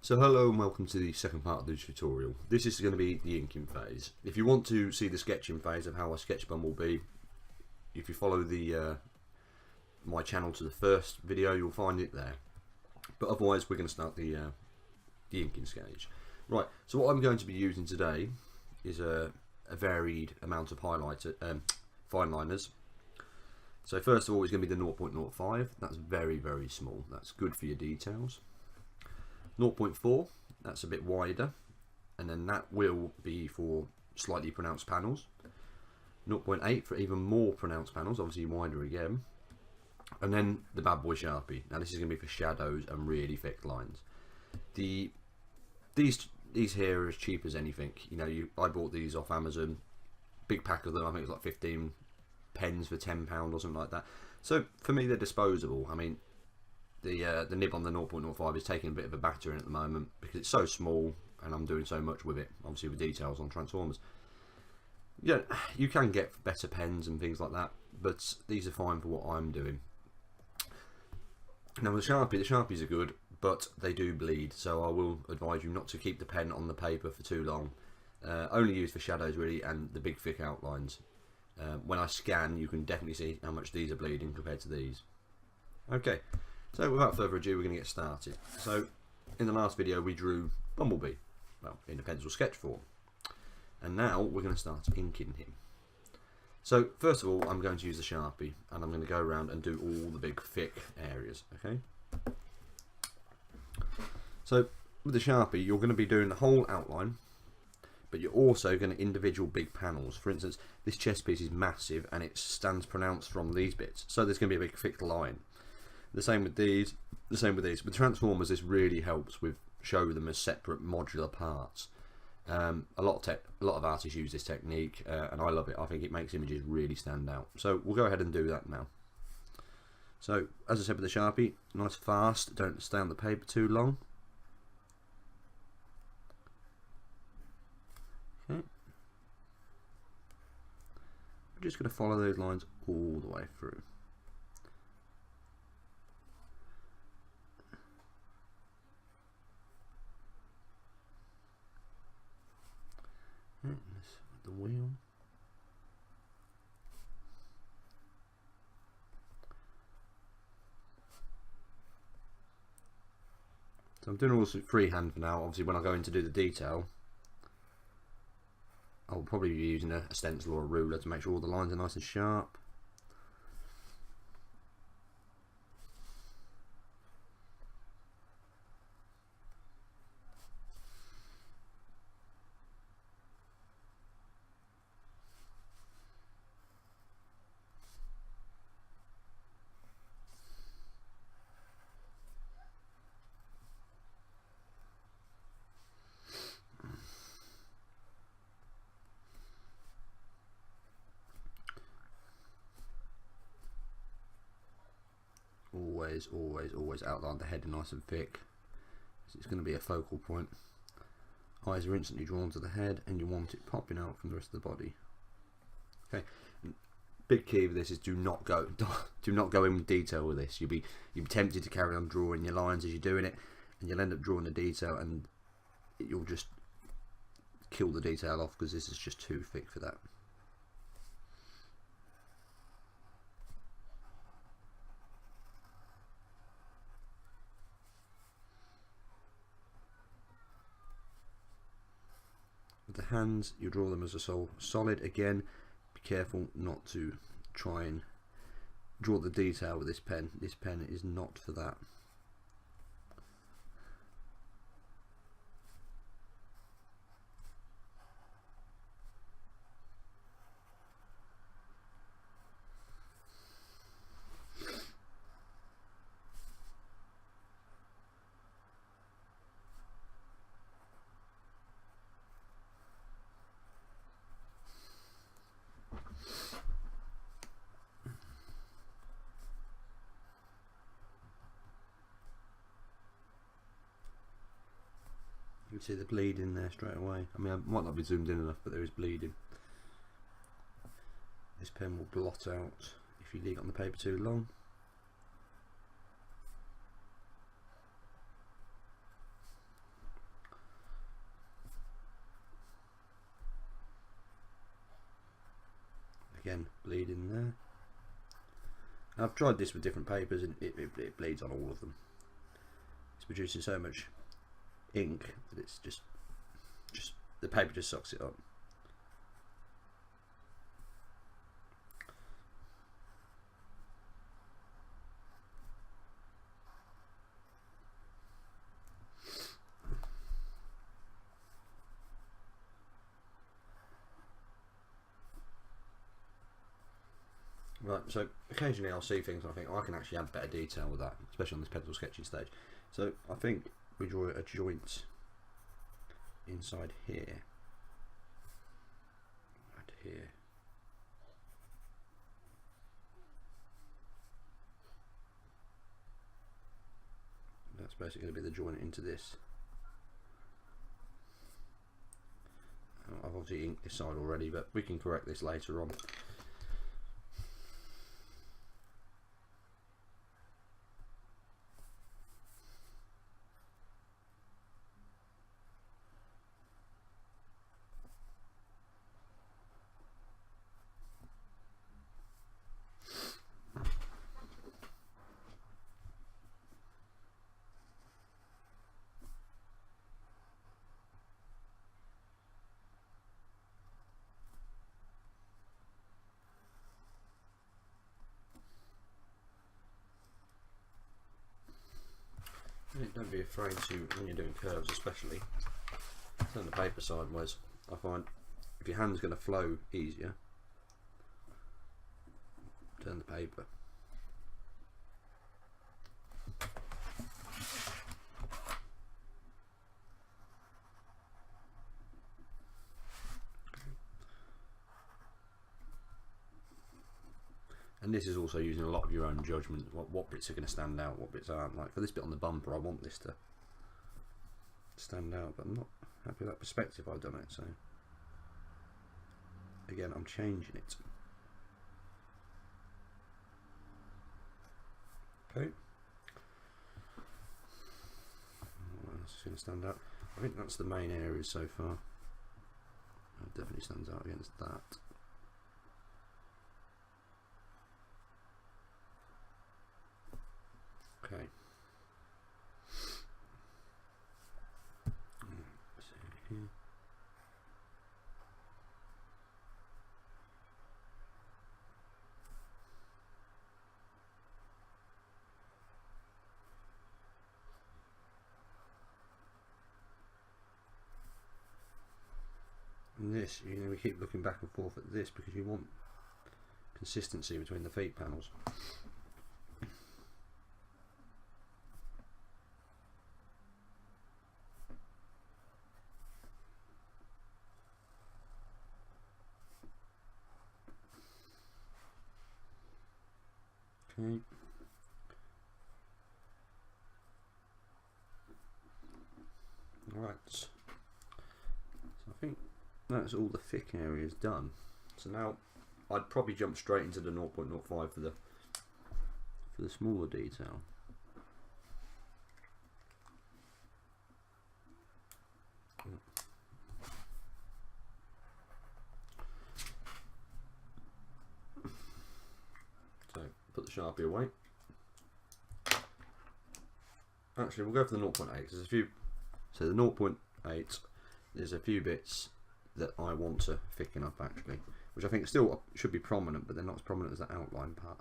So hello and welcome to the second part of the tutorial. This is going to be the inking phase. If you want to see the sketching phase of how I sketch Bumblebee, if you follow the my channel to the first video, you'll find it there. But otherwise we're going to start the inking stage. Right, so what I'm going to be using today is a varied amount of highlighter, fine liners. So first of all it's going to be the 0.05, that's very small, that's good for your details. 0.4, that's a bit wider, and then that will be for slightly pronounced panels. 0.8 for even more pronounced panels, obviously wider again. And then the bad boy Sharpie. Now this is going to be for shadows and really thick lines. These here are as cheap as anything. You know, I bought these off Amazon, big pack of them. I think it was like 15 pens for £10 or something like that. So for me they're disposable. I mean, the nib on the 0.05 is taking a bit of a battering at the moment because it's so small and I'm doing so much with it, obviously with details on Transformers. Yeah, you can get better pens and things like that, but these are fine for what I'm doing. Now the Sharpies are good, but they do bleed, so I will advise you not to keep the pen on the paper for too long. Only used for shadows really and the big thick outlines. When I scan you can definitely see how much these are bleeding compared to these. Okay. So without further ado, we're going to get started. So in the last video we drew Bumblebee, well, in a pencil sketch form, and now we're going to start inking him. So first of all I'm going to use the Sharpie and I'm going to go around and do all the big thick areas. Okay. So with the Sharpie you're going to be doing the whole outline, but you're also going to individual big panels. For instance, this chest piece is massive and it stands pronounced from these bits, so there's going to be a big thick line. The same with these, the same with these. With Transformers this really helps with show them as separate modular parts. A lot of artists use this technique and I love it. I think it makes images really stand out. So we'll go ahead and do that now. So as I said with the Sharpie, nice fast, don't stay on the paper too long. Okay. I'm just going to follow those lines all the way through. The wheel. So I'm doing all this freehand for now. Obviously when I go in to do the detail I'll probably be using a stencil or a ruler to make sure all the lines are nice and sharp. Always outline the head nice and thick. It's going to be a focal point. Eyes are instantly drawn to the head and you want it popping out from the rest of the body. Okay. Big key with this is do not go in with detail with this. You'll be tempted to carry on drawing your lines as you're doing it and you'll end up drawing the detail and you'll just kill the detail off because this is just too thick for that. With the hands, you draw them as a solid. Again, be careful not to try and draw the detail with this pen. This pen is not for that. You can see the bleeding there straight away. I mean, I might not be zoomed in enough, but there is bleeding. This pen will blot out if you leave it on the paper too long. I've tried this with different papers and it bleeds on all of them. It's producing so much ink that it's just the paper just sucks it up. Right, so occasionally I'll see things and I think, oh, I can actually add better detail with that, especially on this pencil sketching stage. So I think we draw a joint inside here, right here. That's basically going to be the joint into this. I've obviously inked this side already, but we can correct this later on. Don't be afraid to, when you're doing curves especially, turn the paper sideways. I find if your hand's going to flow easier, turn the paper. And this is also using a lot of your own judgment, what bits are going to stand out, what bits aren't. Like for this bit on the bumper, I want this to stand out, but I'm not happy with that perspective I've done it, so again I'm changing it. Okay. What else is going to stand out? I think that's the main areas so far. It definitely stands out against that. Okay. Let's see here. And this, you know, we keep looking back and forth at this because you want consistency between the feet panels. Okay. Alright, so I think that's all the thick areas done. So now I'd probably jump straight into the 0.05 for the smaller detail. So put the Sharpie away. Actually, we'll go for the 0.8 because there's a few. So the 0.8, there's a few bits that I want to thicken up actually, which I think still should be prominent, but they're not as prominent as the outline part.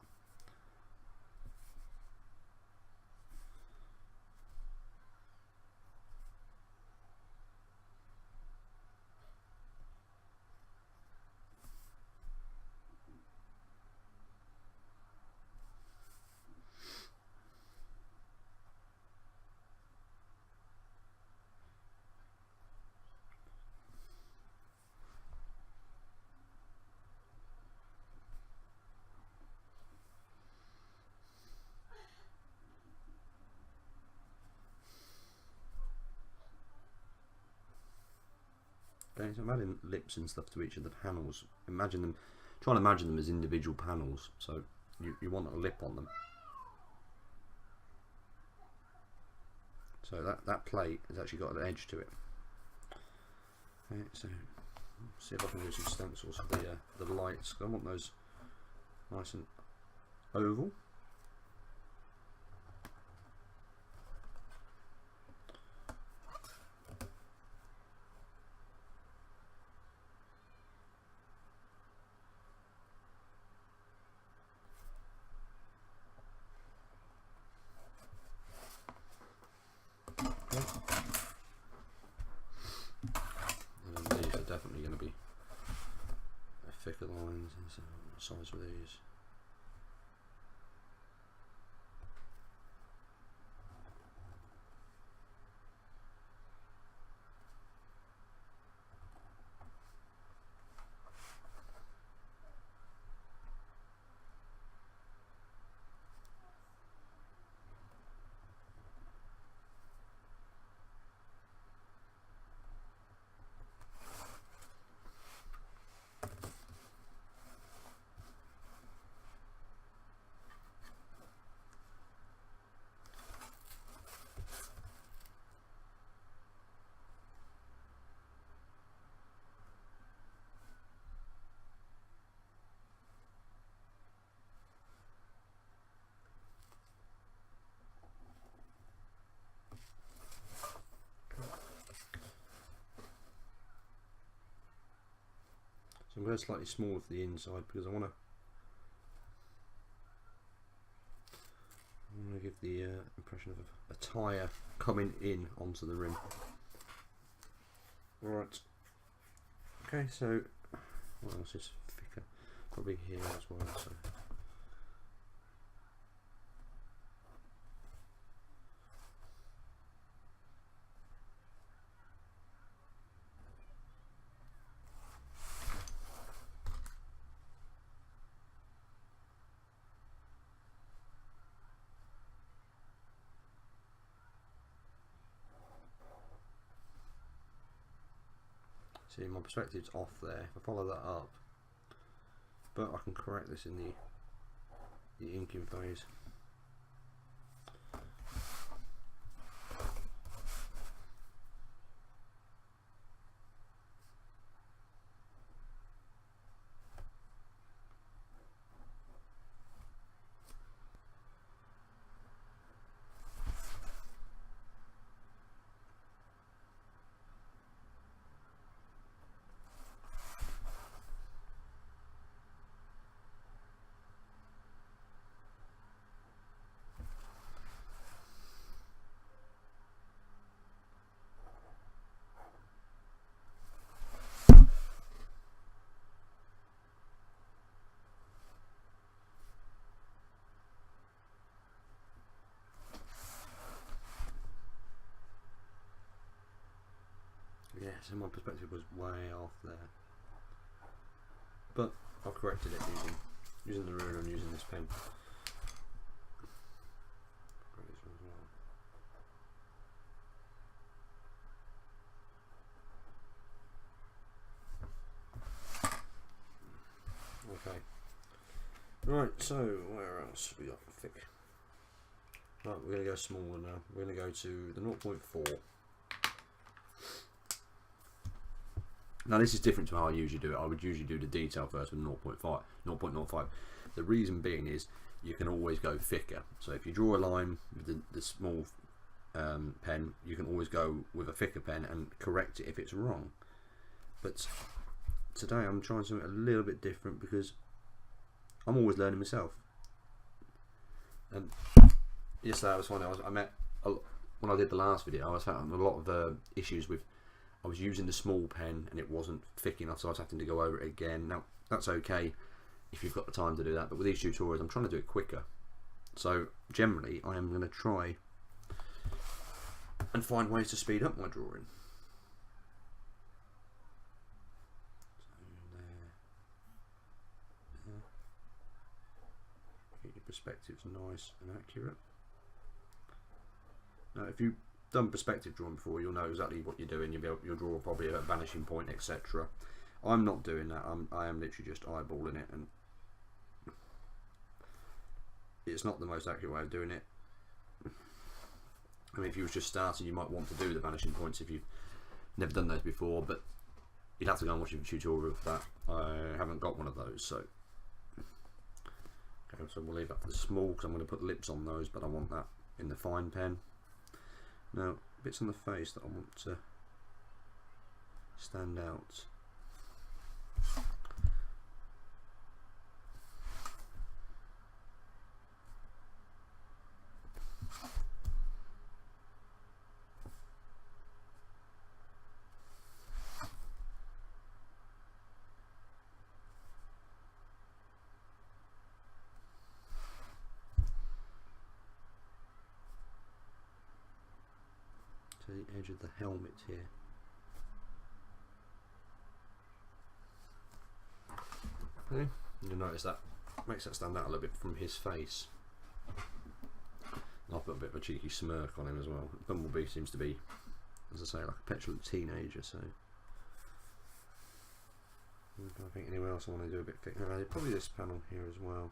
Okay, so I'm adding lips and stuff to each of the panels. Imagine them, try and imagine them as individual panels. So you want a lip on them. So that plate has actually got an edge to it. Okay, so see if I can do some stencils for the lights. I want those nice and oval. size of these. So I'm going slightly small for the inside because I want to give the impression of a tyre coming in onto the rim. Right. Okay, so what else is thicker? Probably here as well. So. See, my perspective's off there. If I follow that up, but I can correct this in the inking phase. Yeah, so my perspective was way off there, but I've corrected it using the ruler and using this pen. Okay. Right, so where else we got thick? Right, we're going to go smaller now. We're going to go to the 0.4. Now this is different to how I usually do it. I would usually do the detail first with 0.05. The reason being is you can always go thicker. So if you draw a line with the small pen, you can always go with a thicker pen and correct it if it's wrong. But today I'm trying something a little bit different because I'm always learning myself. And yesterday I was finding when I did the last video, I was having a lot of issues with. I was using the small pen and it wasn't thick enough, so I was having to go over it again. Now that's okay if you've got the time to do that, but with these tutorials I'm trying to do it quicker. So generally I am going to try and find ways to speed up my drawing. So there. Get your perspectives nice and accurate. Now if you done perspective drawing before, you'll know exactly what you're doing. You'll draw probably a vanishing point, etc. I'm not doing that. I am literally just eyeballing it, and it's not the most accurate way of doing it. I mean, if you was just starting, you might want to do the vanishing points if you've never done those before, but you'd have to go and watch a tutorial for that. I haven't got one of those, so okay, so we'll leave that for the small because I'm going to put lips on those, but I want that in the fine pen. Now, bits on the face that I want to stand out. edge of the helmet here. Okay, you'll notice that makes that stand out a little bit from his face. And I'll put a bit of a cheeky smirk on him as well. Bumblebee seems to be, as I say, like a petulant teenager, so I think anywhere else I want to do a bit thicker. Probably this panel here as well.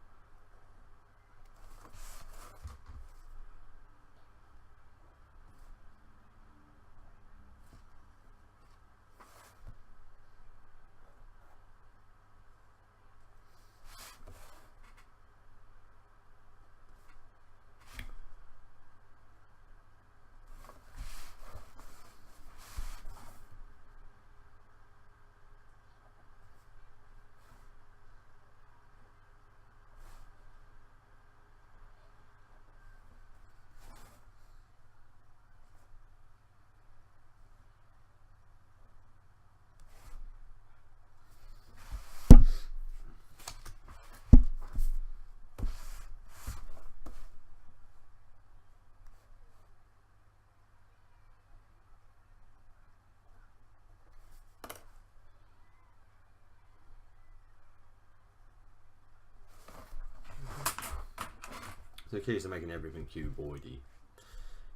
So the key is to making everything cuboidy,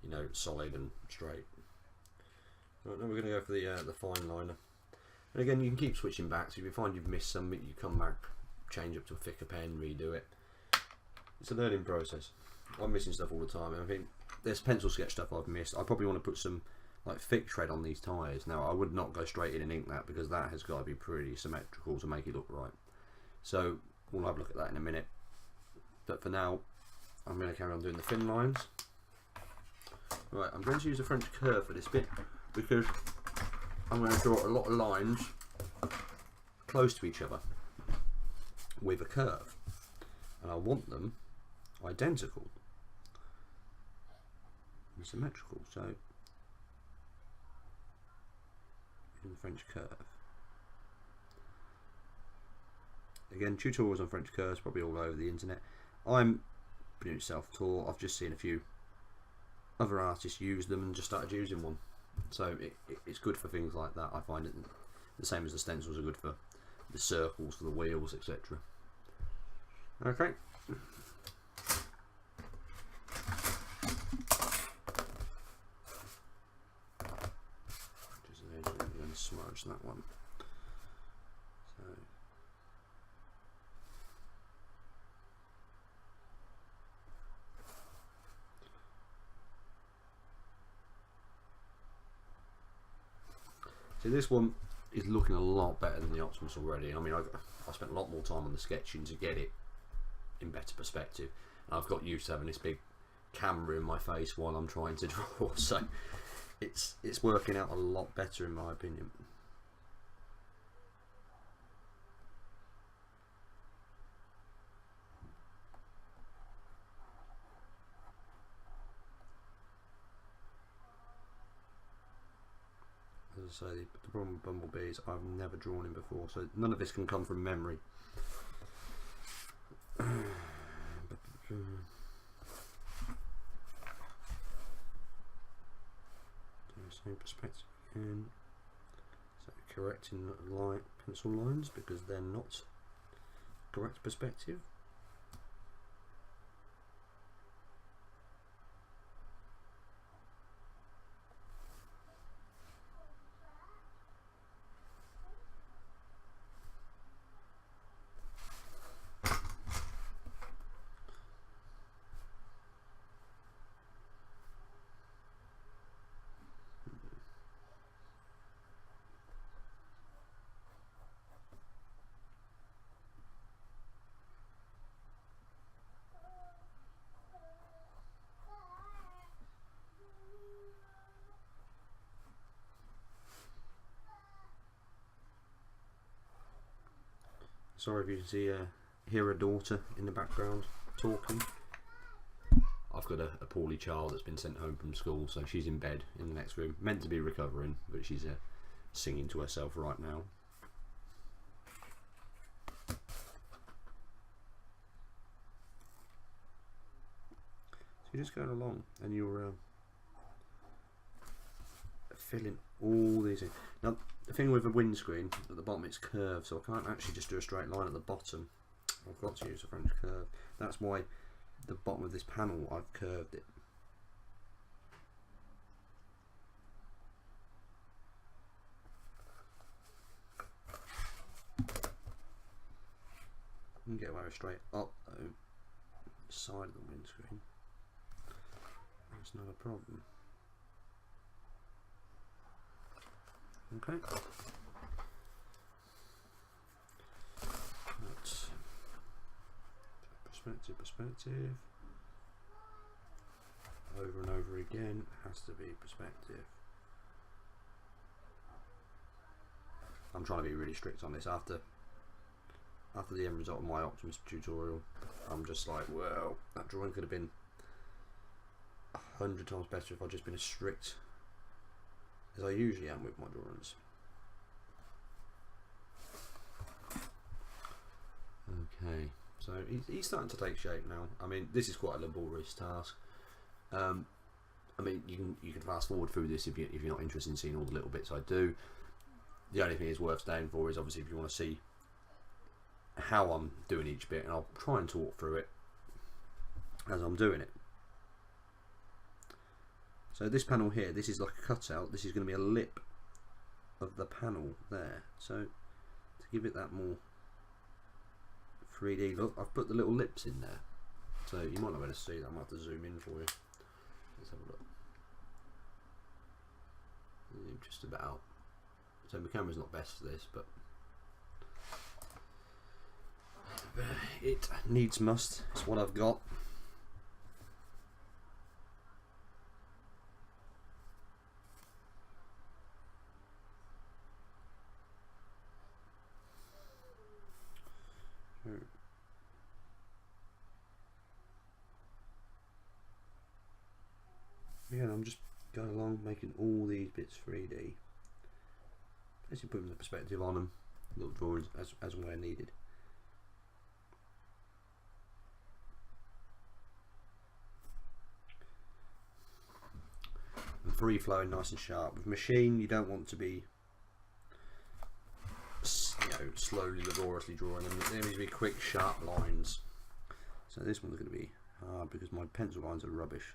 you know, solid and straight. Right, now we're going to go for the fine liner. And again, you can keep switching back, so if you find you've missed something, you come back, change up to a thicker pen, redo it. It's a learning process. I'm missing stuff all the time, and I think there's pencil sketch stuff I've missed. I probably want to put some like thick tread on these tyres. Now, I would not go straight in and ink that, because that has got to be pretty symmetrical to make it look right. So we'll have a look at that in a minute. But for now, I'm going to carry on doing the thin lines. Right, I'm going to use a French curve for this bit, because I'm going to draw a lot of lines close to each other with a curve, and I want them identical and symmetrical. So in the French curve. Again, tutorials on French curves probably all over the internet. I'm doing it self-taught. I've just seen a few other artists use them and just started using one. So it's good for things like that. I find it the same as the stencils are good for the circles, for the wheels, etc. Okay. Just going to smudge that one. So this one is looking a lot better than the Optimus already. I mean, I spent a lot more time on the sketching to get it in better perspective. And I've got used to having this big camera in my face while I'm trying to draw, so it's working out a lot better in my opinion. As I say, the problem with Bumblebee is I've never drawn him before, so none of this can come from memory. Same perspective again. So correcting light pencil lines because they're not correct perspective. Sorry if you can see hear a daughter in the background talking. I've got a poorly child that's been sent home from school, so she's in bed in the next room, meant to be recovering, but she's singing to herself right now. So you're just going along, and you're filling all these in. Now the thing with the windscreen at the bottom, it's curved, so I can't actually just do a straight line at the bottom. I've got to use a French curve. That's why the bottom of this panel, I've curved it. You can get away with straight up though, the side of the windscreen. That's not a problem. Okay. That's perspective. Over and over again, has to be perspective. I'm trying to be really strict on this. After the end result of my Optimus tutorial, I'm just like, well, that drawing could have been 100 times better if I'd just been as strict as I usually am with my drawings. Okay, so he's starting to take shape now. I mean, this is quite a laborious task. I mean, you can fast forward through this if you're not interested in seeing all the little bits I do. The only thing is worth staying for is obviously if you want to see how I'm doing each bit, and I'll try and talk through it as I'm doing it. So this panel here, this is like a cutout. This is going to be a lip of the panel there. So to give it that more 3D look, I've put the little lips in there. So you might not be able to see that. I might have to zoom in for you. Let's have a look. Just about. So my camera's not best for this, but it needs must. It's what I've got. Yeah, I'm just going along making all these bits 3D. Basically putting the perspective on them, little drawings as and where needed. And free flowing, nice and sharp. With machine, you don't want to be, slowly, laboriously drawing them. There needs to be quick, sharp lines. So this one's going to be hard because my pencil lines are rubbish.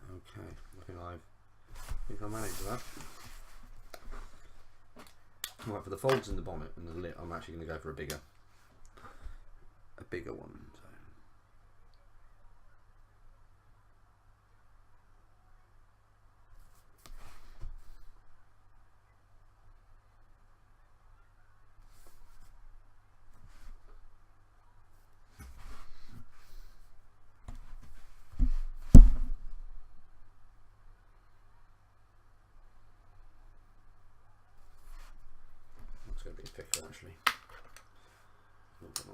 Okay, I think I managed that. Right, for the folds in the bonnet and the lip, I'm actually going to go for a bigger one. So. Going to be thicker actually, because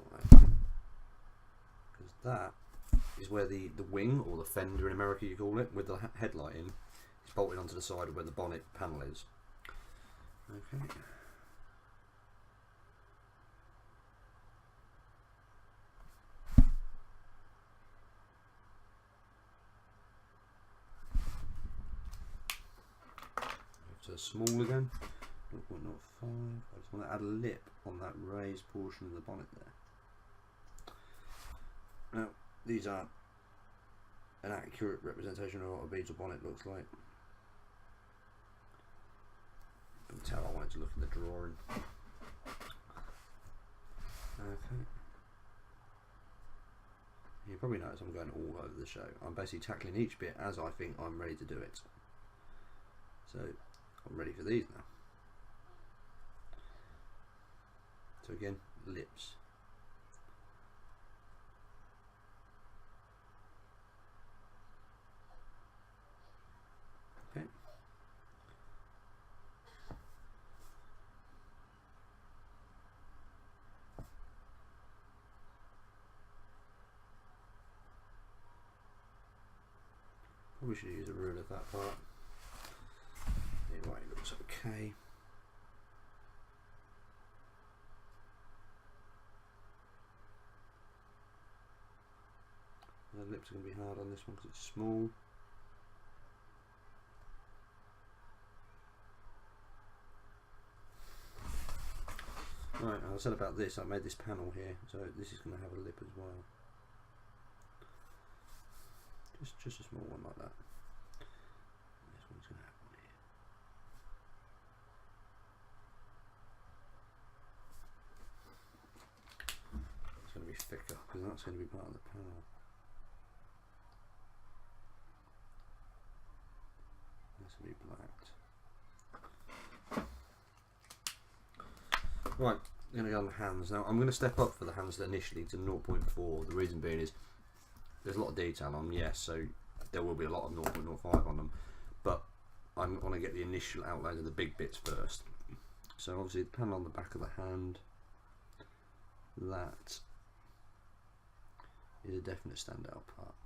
that is where the wing, or the fender in America you call it, with the headlight in, is bolted onto the side of where the bonnet panel is. Okay. To small again. 0.05. I just want to add a lip on that raised portion of the bonnet there. Now, these aren't an accurate representation of what a beetle bonnet looks like. You can tell I wanted to look at the drawing. Okay. You probably notice I'm going all over the show. I'm basically tackling each bit as I think I'm ready to do it. So, I'm ready for these now. So again, lips. Okay. Probably should use a ruler for that part. Anyway, it looks okay. lips are going to be hard on this one because it's small. Right, I said about this, I made this panel here, so this is going to have a lip as well. Just a small one like that. This one's going to have one here. It's going to be thicker because that's going to be part of the panel. This will be blacked. Right, I'm going to go on the hands. Now I'm going to step up for the hands initially to 0.4. The reason being is there's a lot of detail on them, yes, so there will be a lot of 0.05 on them, but I want to get the initial outline of the big bits first. So obviously the panel on the back of the hand, that is a definite standout part.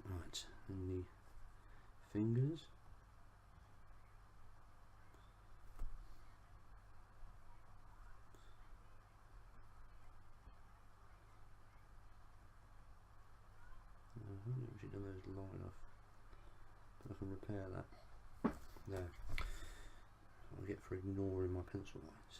Right, and the fingers. I haven't actually done those long enough, but I can repair that. There. I'll get for ignoring my pencil lines.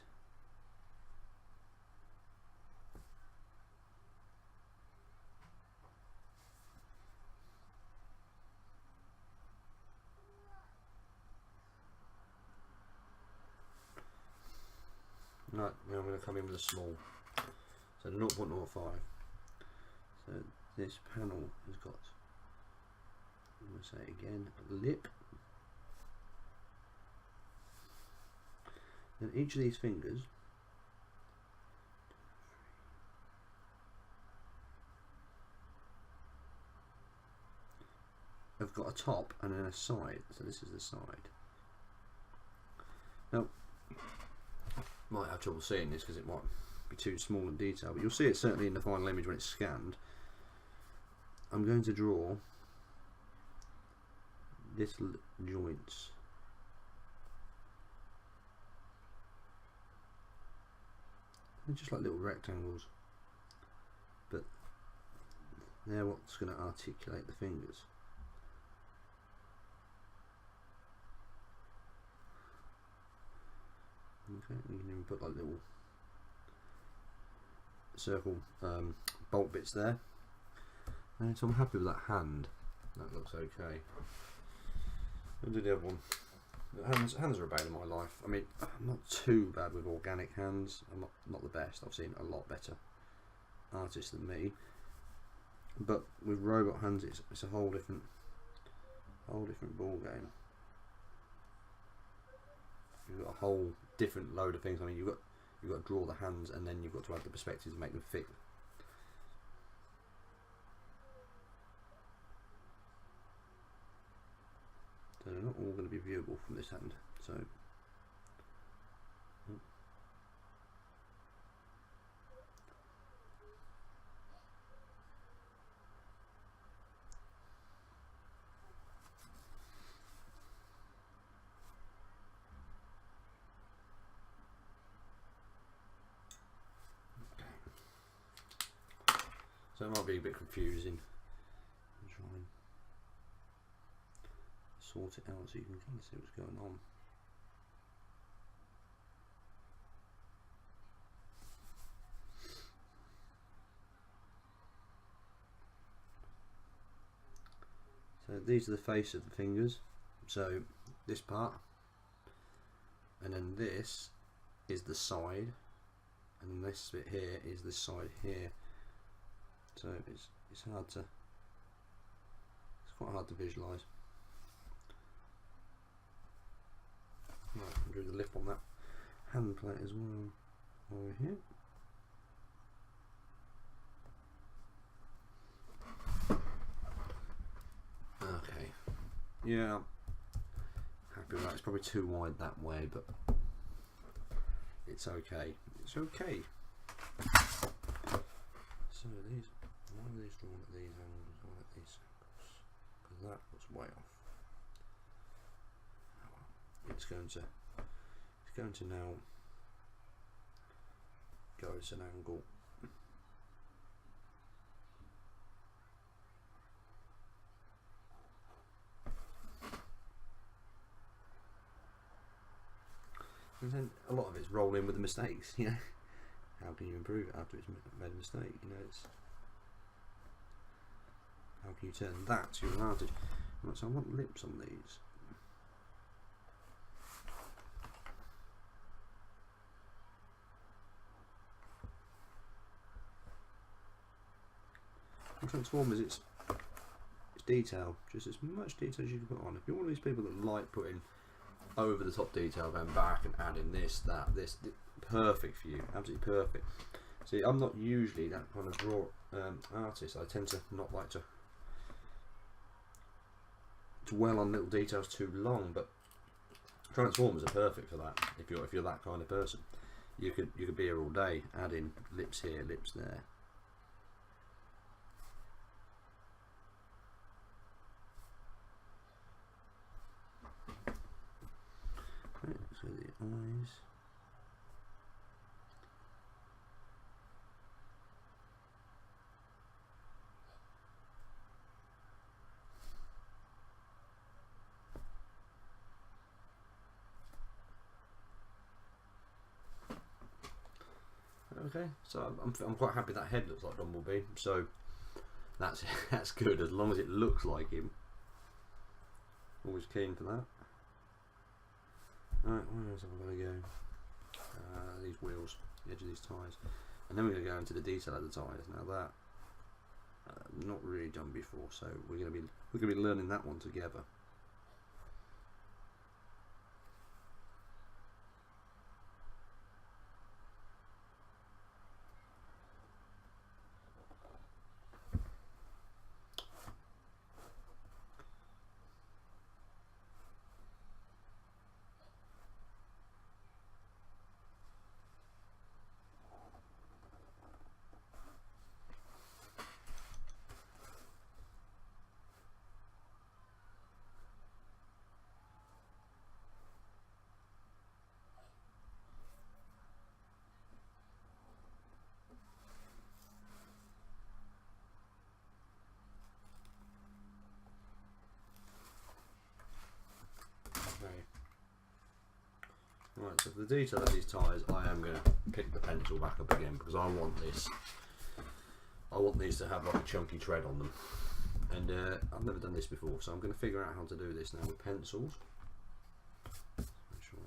Right, now I'm going to come in with a small, so 0.05. So this panel has got, I'm going to say it again, a lip. Then each of these fingers have got a top and then a side, so this is the side. Now, might have trouble seeing this because it might be too small in detail, but you'll see it certainly in the final image when it's scanned. I'm going to draw this joints. They're just like little rectangles, but they're what's going to articulate the fingers. Okay, you can even put like little circle bolt bits there. And so I'm happy with that hand. That looks okay. I'll do the other one. Hands are a bane in my life. I mean, I'm not too bad with organic hands. I'm not the best. I've seen a lot better artists than me. But with robot hands, it's a whole different ball game. You've got a whole different load of things. I mean, you've got to draw the hands, and then you've got to add the perspectives to make them fit. So they're not all going to be viewable from this hand. So so it might be a bit confusing. I'll try and sort it out so you can kind of see what's going on. So these are the face of the fingers. So this part, and then this is the side, and then this bit here is this side here. So it's quite hard to visualise. Right, I'll do the lip on that hand plate as well over here. Okay, yeah, happy with that. It's probably too wide that way, but it's okay. It's okay. So these, why are these drawn at these angles or at these angles? Because that was way off. It's going to now go at an angle And then a lot of it's rolling with the mistakes, you know. How can you improve it after it's made a mistake? You know, it's how can you turn that to your advantage? Right, so I want lips on these. And Transformers, it's detail, just as much detail as you can put on. If you're one of these people that like putting over the top detail, going back and adding this, that, this, perfect for you, absolutely perfect. See, I'm not usually that kind of draw artist. I tend to not like to dwell on little details too long, but Transformers are perfect for that. If you're that kind of person, you could be here all day adding lips here, lips there. Right, so the eyes. Okay, so I'm quite happy that head looks like Bumblebee, so that's good, as long as it looks like him. Always keen for that. Alright, where else have I got to go? These wheels, the edge of these tyres. And then we're going to go into the detail of the tyres. Now that not really done before, so we're going to be learning that one together. Right, so for the detail of these tyres, I am going to pick the pencil back up again because I want these to have like a chunky tread on them, and I've never done this before, so I'm going to figure out how to do this now with pencils. Make sure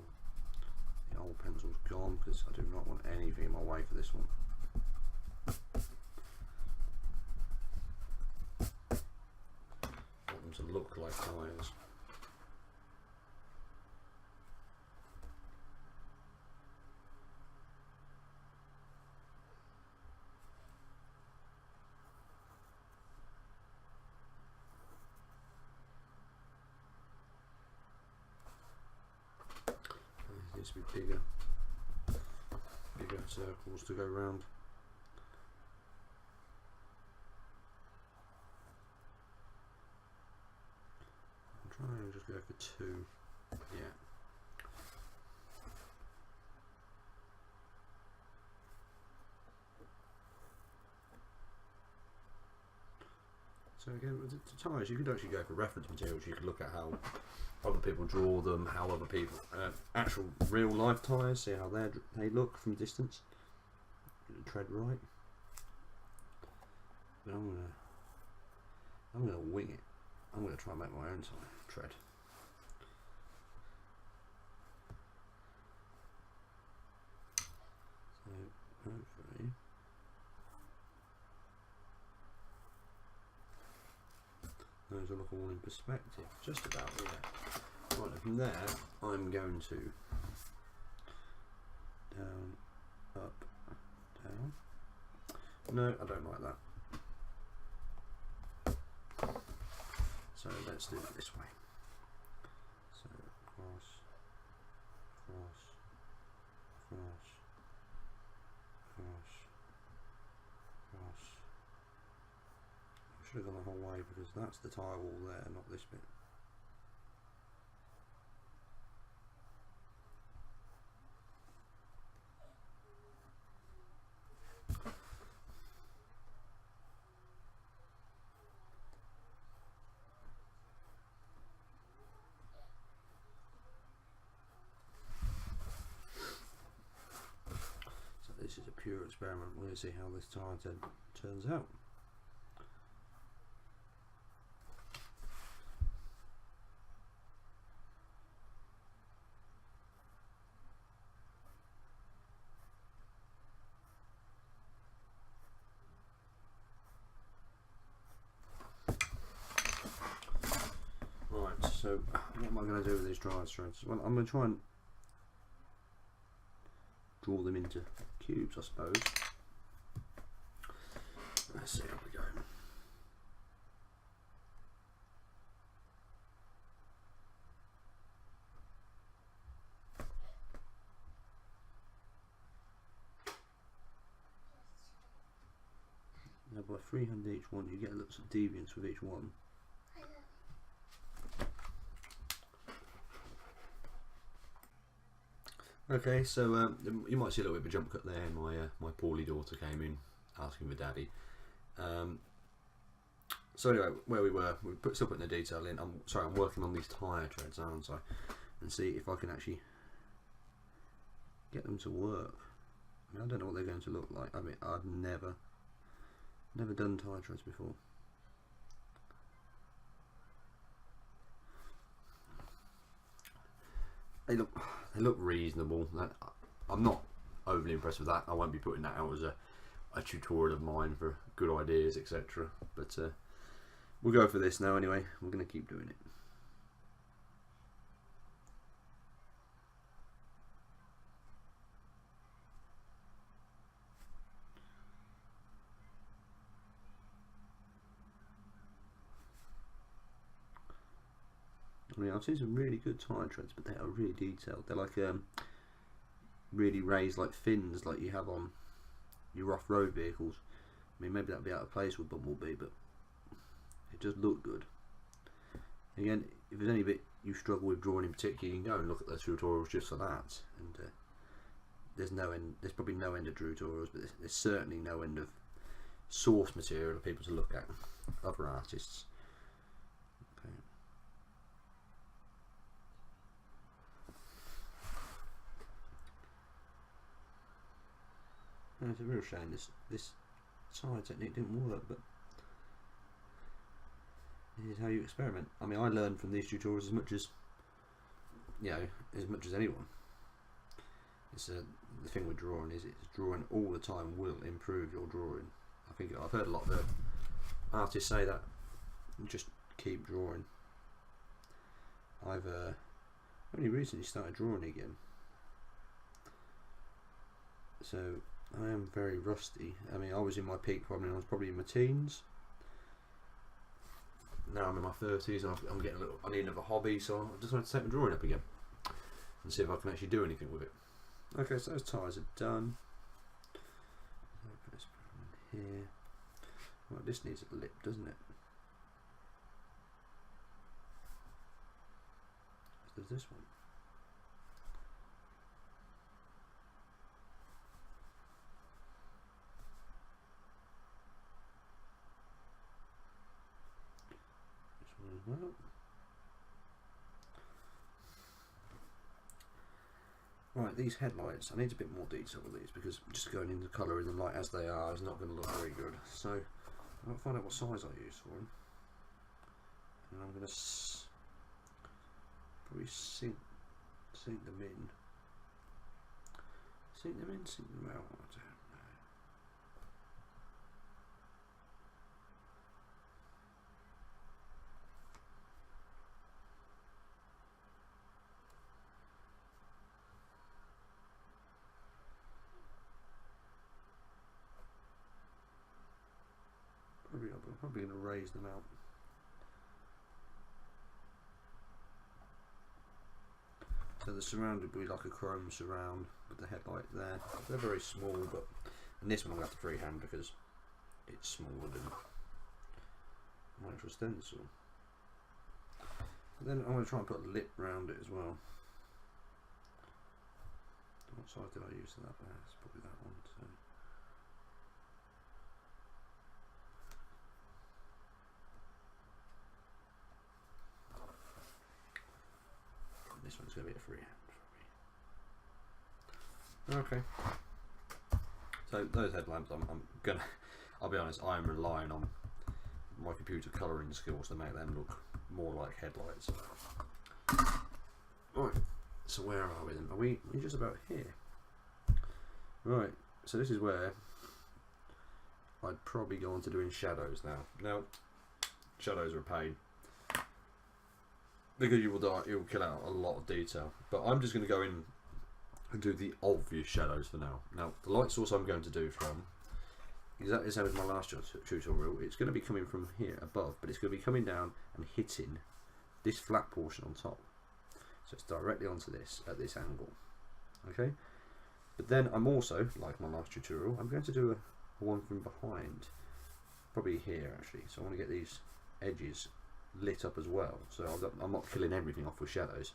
the old pencil's gone because I do not want anything in my way for this one. I want them to look like tyres. Needs to be bigger circles to go round. I'm trying to just go for 2. Yeah. So again, with the tyres, you could actually go for reference materials. You could look at how other people draw them, how other people actual real life tyres, see how they look from a distance. Tread right, but I'm gonna wing it. I'm gonna try and make my own tread. So hopefully. Those will look all in perspective, just about, yeah. Right, from there, I'm going to down, up, down. No, I don't like that. So let's do it this way. So cross, cross, cross, cross, cross. I should have gone the whole way because that's the tire wall there, not this bit. pure experiment. We're going to see how this tyre turns out. Right, so what am I going to do with these drive threads? Well, I'm going to try and draw them into cubes, I suppose. Let's see how we go. Now by freehand each one, you get lots of deviance with each one. Okay, so you might see a little bit of a jump cut there. My poorly daughter came in asking for daddy. So anyway, where we were, still putting the detail in. I'm working on these tyre treads, aren't I? And see if I can actually get them to work. I mean, I don't know what they're going to look like. I mean, I've never done tyre treads before. They look reasonable. I'm not overly impressed with that. I won't be putting that out as a tutorial of mine for good ideas, etc. But we'll go for this now anyway. We're going to keep doing it. I mean, I've seen some really good tyre treads, but they are really detailed. They're like really raised, like fins, like you have on your rough road vehicles. I mean, maybe that'd be out of place with Bumblebee, but it does look good. Again, if there's any bit you struggle with drawing in particular, you can go and look at the tutorials just for that. And there's no end. There's probably no end of tutorials, but there's certainly no end of source material for people to look at. Other artists. And it's a real shame this tyre technique didn't work, but this is how you experiment. I mean, I learned from these tutorials as much as anyone. It's the thing with drawing is drawing all the time will improve your drawing. I think I've heard a lot of artists say that. Just keep drawing. I've only recently started drawing again, so I am very rusty. I mean, I was in my peak probably when I was probably in my teens. Now I'm in my 30s and I'm getting a little. I need another hobby, so I just want to take my drawing up again and see if I can actually do anything with it. Okay, so those tyres are done. Let's put them in here. Well, this needs a lip, doesn't it? There's this one. Well, right, these headlights, I need a bit more detail with these because just going into colour in them like as they are is not going to look very good. So I'll find out what size I use for them, and I'm going to probably sink them in, sink them out. I don't know. I'm probably going to raise them out. So the surround would be like a chrome surround with the headlight there. They're very small, but and this one I'm going to have to freehand because it's smaller than my actual stencil. And then I'm going to try and put a lip round it as well. What size did I use for that? It's probably that one. So. This one's going to be a freehand for me. Okay. So those headlamps, I'll be honest, I'm relying on my computer colouring skills to make them look more like headlights. Right, so where are we then? We're just about here. Right, so this is where I'd probably go on to doing shadows now. Now, shadows are a pain, because you will kill out a lot of detail. But I'm just going to go in and do the obvious shadows for now. Now, the light source I'm going to do from, exactly the same as my last tutorial, it's going to be coming from here above, but it's going to be coming down and hitting this flat portion on top. So it's directly onto this at this angle. Okay? But then I'm also, like my last tutorial, I'm going to do a one from behind. Probably here actually. So I want to get these edges lit up as well. So I'm not killing everything off with shadows.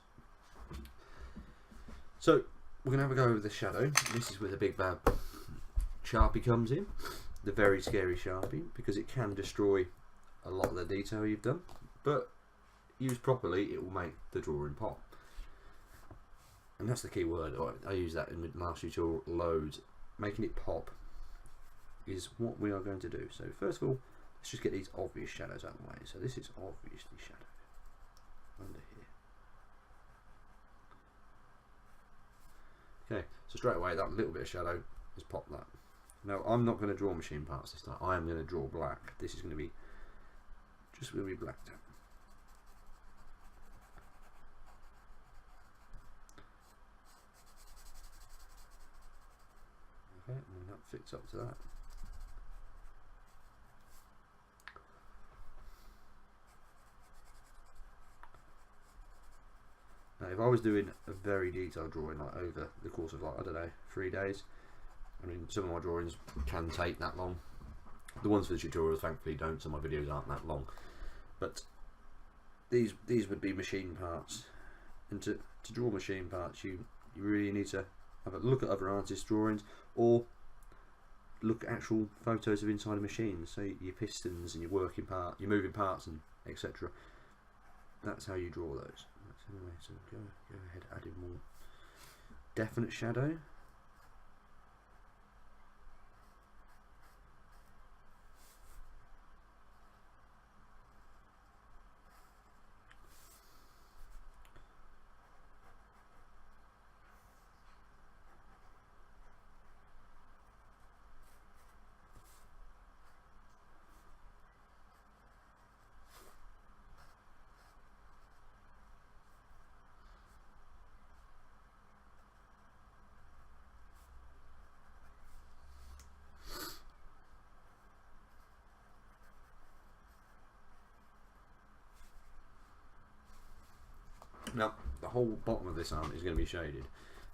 So we're going to have a go over the shadow. This is where the big bad Sharpie comes in. The very scary Sharpie, because it can destroy a lot of the detail you've done. But used properly, it will make the drawing pop. And that's the key word. I use that in the last tutorial loads. Making it pop is what we are going to do. So first of all, let's just get these obvious shadows out of the way. So this is obviously shadowed under here. Okay, so straight away that little bit of shadow has popped that. Now I'm not going to draw machine parts this time. I am going to draw black. This is going to be just going to be blacked out. Okay, and that fits up to that. Now, if I was doing a very detailed drawing, like over the course of, like, I don't know, 3 days, I mean, some of my drawings can take that long. The ones for the tutorials, thankfully, don't, so my videos aren't that long. But these would be machine parts, and to draw machine parts, you really need to have a look at other artists' drawings, or look at actual photos of inside of machines. So your pistons and your working part, your moving parts, and etc. That's how you draw those. Anyway, so go ahead, adding more definite shadow. Now, the whole bottom of this arm is going to be shaded,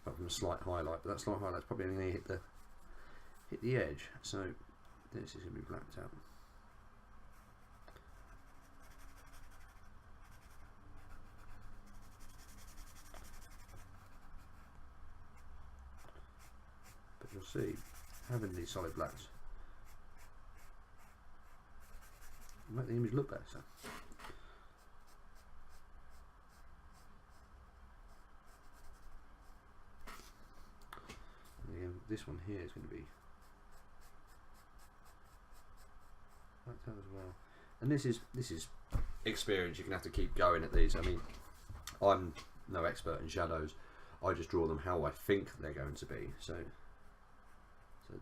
apart from a slight highlight, but that slight highlight's probably only going to hit the edge, so this is going to be blacked out. But you'll see, having these solid blacks will make the image look better. This one here is going to be blacked out as well, and this is experience. You're going to have to keep going at these. I mean, I'm no expert in shadows. I just draw them how I think they're going to be. So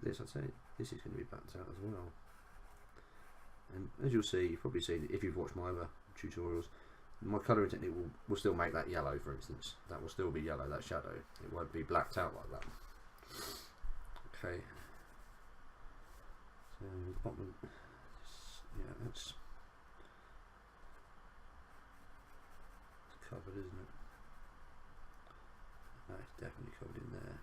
this, I'd say, this is going to be blacked out as well. And as you'll see, you've probably seen if you've watched my other tutorials, my colouring technique will still make that yellow. For instance, that will still be yellow. That shadow, it won't be blacked out like that. Okay, so the bottom, yeah, that's covered, isn't it? No, it's definitely covered in there.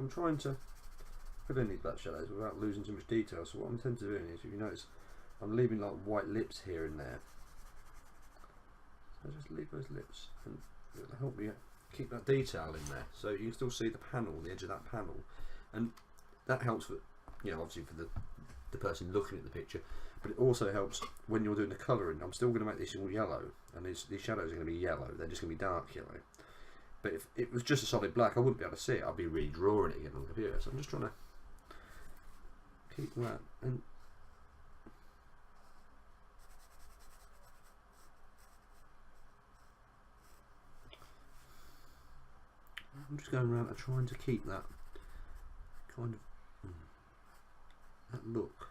I'm trying to fill in these black shadows without losing too much detail. So what I'm tend to do is, if you notice, I'm leaving like white lips here and there. So just leave those lips, and it'll help you keep that detail in there. So you can still see the panel, the edge of that panel, and that helps for, you know, obviously for the person looking at the picture, but it also helps when you're doing the colouring. I'm still going to make this all yellow, and these shadows are going to be yellow. They're just going to be dark yellow. But if it was just a solid black, I wouldn't be able to see it. I'd be redrawing it again on the computer. So I'm just trying to keep that. And I'm just going around and trying to keep that kind of that look.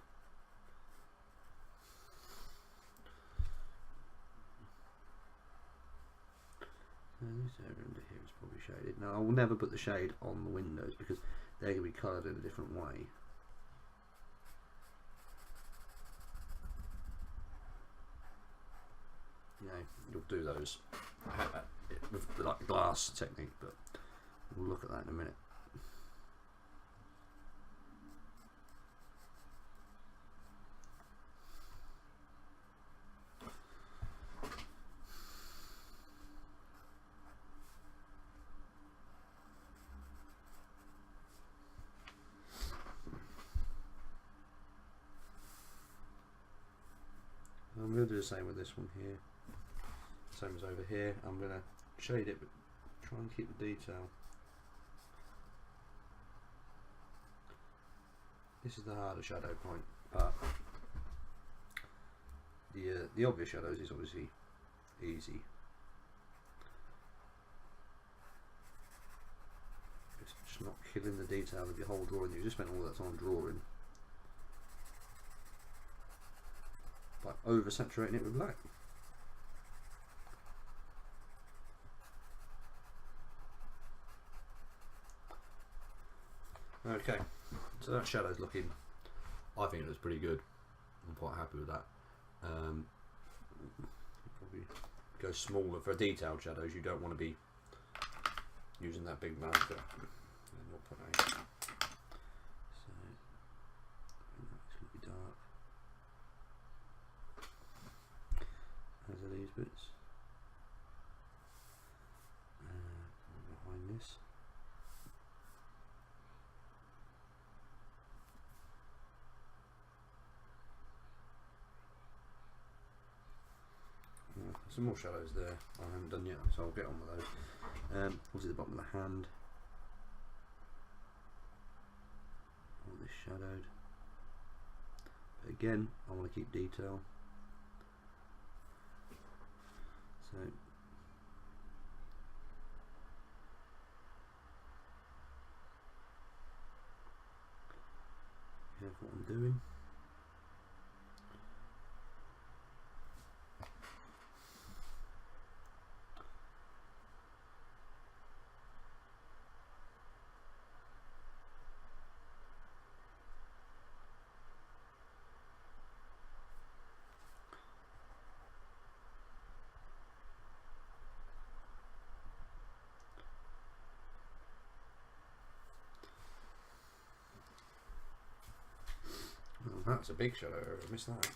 This area under here is probably shaded. Now I will never put the shade on the windows because they're going to be coloured in a different way. You know, you'll do those with like the glass technique, but we'll look at that in a minute. I'm going to do the same with this one here, same as over here. I'm going to shade it but try and keep the detail. This is the harder shadow point part. The obvious shadows is obviously easy. It's just not killing the detail of your whole drawing. You just spent all that time drawing by oversaturating it with black. Okay, so that shadow's looking, I think it looks pretty good. I'm quite happy with that. Probably go smaller for detailed shadows. You don't want to be using that big marker. 0.8. So I think that's going to be dark. As are these bits. Behind this. Some more shadows there I haven't done yet, so I'll get on with those. Obviously the bottom of the hand, all this shadowed, but again I want to keep detail, so here's what I'm doing. That's a big shadow, I missed that. Okay,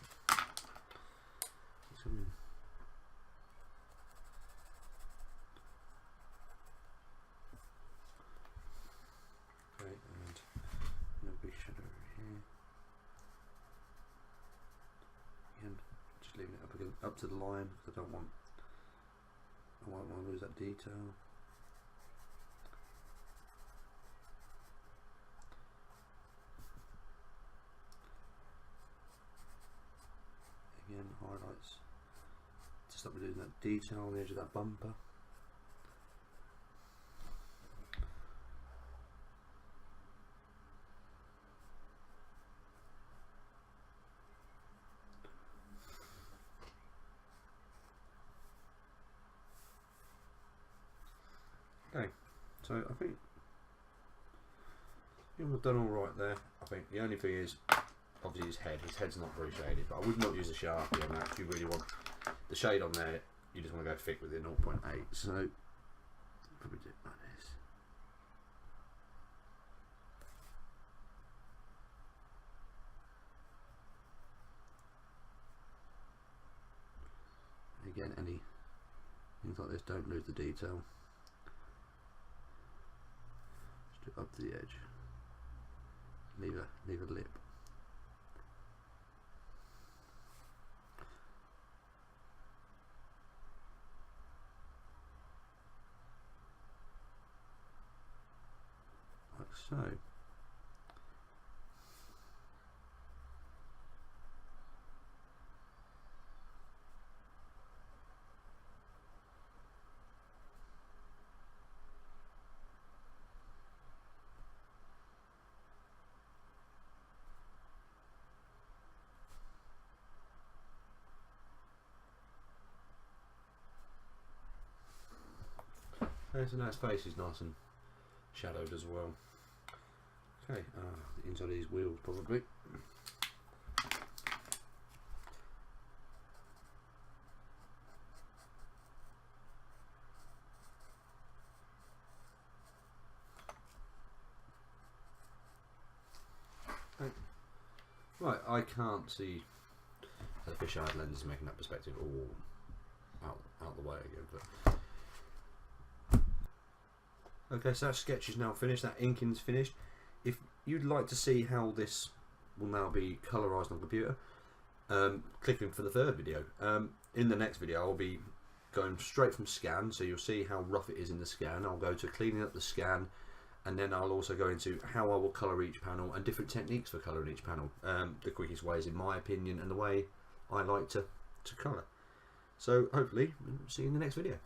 and no big shadow here. Again, just leaving it up to the line because I don't want to lose that detail. Again, highlights to stop me losing that detail on the edge of that bumper. Okay, so I think we've done all right there. I think the only thing is, obviously his head's not very shaded, but I would not use a Sharpie on that. If you really want the shade on there, you just want to go thick with it, 0.8. So probably do it like this. again, any things like this, don't lose the detail. Just do it up to the edge. Leave a lip. Like so. Okay, so now its face is nice and shadowed as well. Okay, the inside of these wheels probably. Okay. Right, I can't see the fisheye lens making that perspective all out the way again, but okay, so that sketch is now finished, that inking's finished. If you'd like to see how this will now be colorized on computer, click in for the third video. In the next video I'll be going straight from scan, so you'll see how rough it is in the scan. I'll go to cleaning up the scan, and then I'll also go into how I will colour each panel and different techniques for colouring each panel. The quickest ways in my opinion and the way I like to colour. So hopefully see you in the next video.